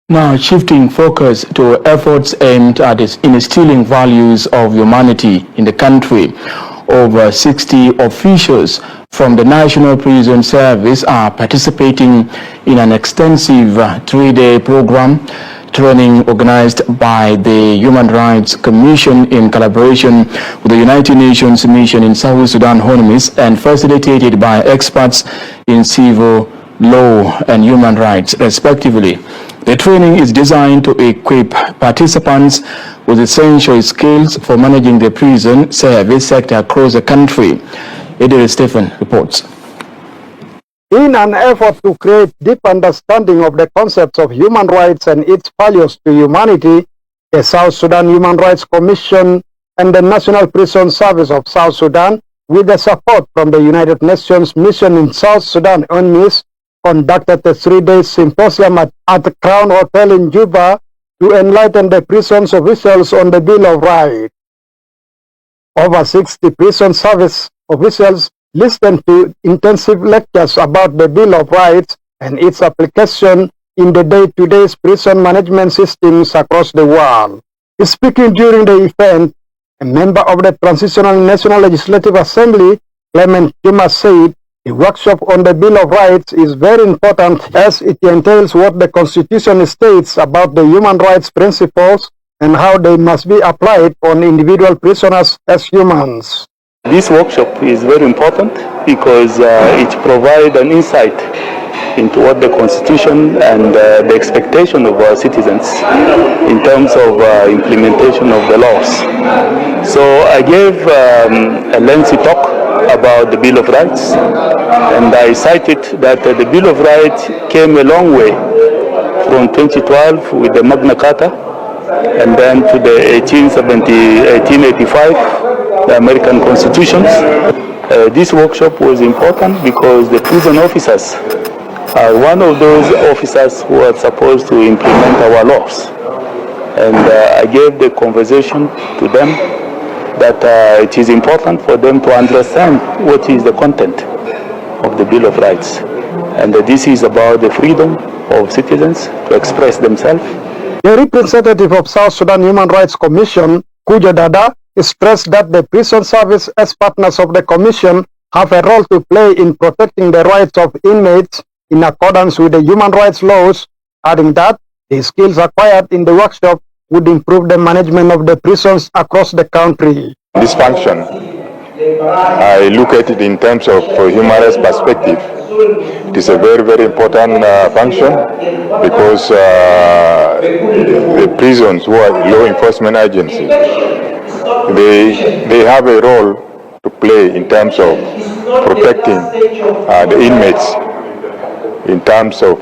Now, shifting focus to efforts aimed at instilling values of humanity in the country, over 60 officials from the National Prison Service are participating in an extensive three-day program training organized by the Human Rights Commission in collaboration with the United Nations Mission in South Sudan, UNMISS, and facilitated by experts in civil law and human rights, respectively. The training is designed to equip participants with essential skills for managing the prison service sector across the country. Edith Stephen reports. In an effort to create deep understanding of the concepts of human rights and its values to humanity, the South Sudan Human Rights Commission and the National Prison Service of South Sudan, with the support from the United Nations Mission in South Sudan, UNMISS, conducted a three-day symposium at the Crown Hotel in Juba to enlighten the prison's officials on the Bill of Rights. Over 60 prison service officials listened to intensive lectures about the Bill of Rights and its application in the day-to-day prison management systems across the world. Speaking during the event, a member of the Transitional National Legislative Assembly, Clement Juma, said the workshop on the Bill of Rights is very important as it entails what the Constitution states about the human rights principles and how they must be applied on individual prisoners as humans. This workshop is very important because it provides an insight into what the Constitution and the expectation of our citizens in terms of implementation of the laws. So I gave a lengthy talk about the Bill of Rights, and I cited that the Bill of Rights came a long way from 2012 with the Magna Carta, and then to the 1885, the American Constitutions. This workshop was important because the prison officers are one of those officers who are supposed to implement our laws. And I gave the conversation to them that it is important for them to understand what is the content of the Bill of Rights. And this is about the freedom of citizens to express themselves. The representative of South Sudan Human Rights Commission, Kuja Dada, stressed that the prison service as partners of the commission have a role to play in protecting the rights of inmates in accordance with the human rights laws, adding that the skills acquired in the workshop would improve the management of the prisons across the country. This function, I look at it in terms of human rights perspective. It is a very, very important function because the prisons, who are law enforcement agencies, they have a role to play in terms of protecting the inmates in terms of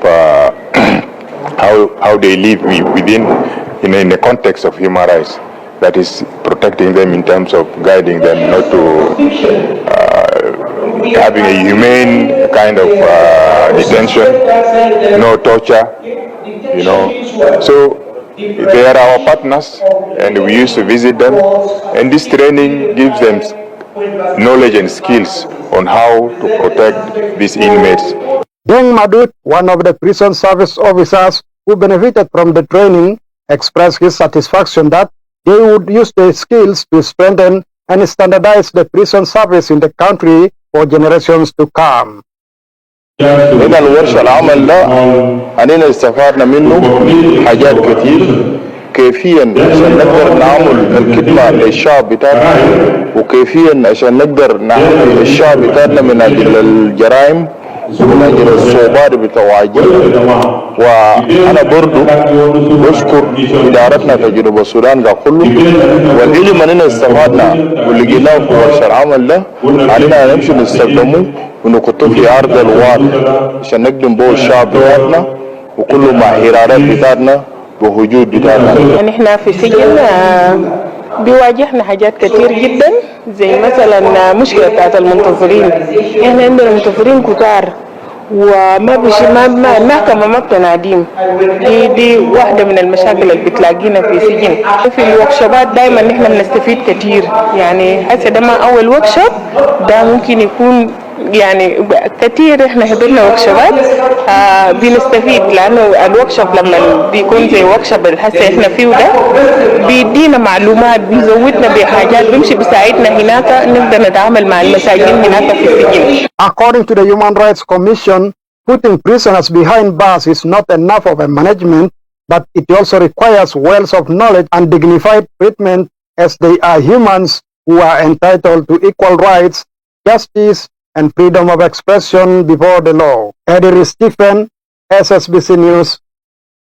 how they live within in the context of human rights, that is protecting them in terms of guiding them not to having a humane kind of detention, no torture, you know. So they are our partners and we used to visit them, and this training gives them knowledge and skills on how to protect these inmates. Deng Madut, one of the prison service officers who benefited from the training, expressed his satisfaction that they would use their skills to strengthen and standardize the prison service in the country for generations to come. من الورشة العمل ده أننا استفادنا منه حاجات كتير، كيفيا عشان نقدر نعمل الخدمة للشعب بتاعنا، وكيفيا عشان نقدر نعمل الشعب بتاعنا من أجل الجرائم ومن أجل الصعوبات بتواجه. وأنا برضو بشكر إدارتنا في جنوب السودان كله، والعلم أننا استفدنا ولقيناه في ورشة العمل ده أننا نمشي نستخدمه ونحطه في أرض الواقع عشان نقدم به الشعب بتاعنا وكل مهارات بتاعنا ووجود بتاعنا. يعني احنا في سجن بيواجهنا حاجات كتير جدا، زي مثلا مشكلة بتاعت المنتظرين. احنا عندنا منتظرين كتار وما بشي ما المحكمة ما بتناديم. دي واحدة من المشاكل اللي بتلاقينا في سجن. في الوركشوبات دايما نحن بنستفيد كتير، يعني هسه ده ما أول وركشوب، ده ممكن يكون يعني كتير احنا حضرنا وركشوبات بنستفيد، لانه الوركشوب لما بيكون زي وركشوب اللي هسه احنا فيه ده بيدينا معلومات، بيزودنا بحاجات، بيمشي بيساعدنا هناك نقدر نتعامل مع المساجين هناك في السجن. According to the Human Rights Commission, putting prisoners behind bars is not enough of a management, but it also requires wealth of knowledge and dignified treatment, as they are humans who are entitled to equal rights, justice, and freedom of expression before the law. Eddie Stephen, SSBC News,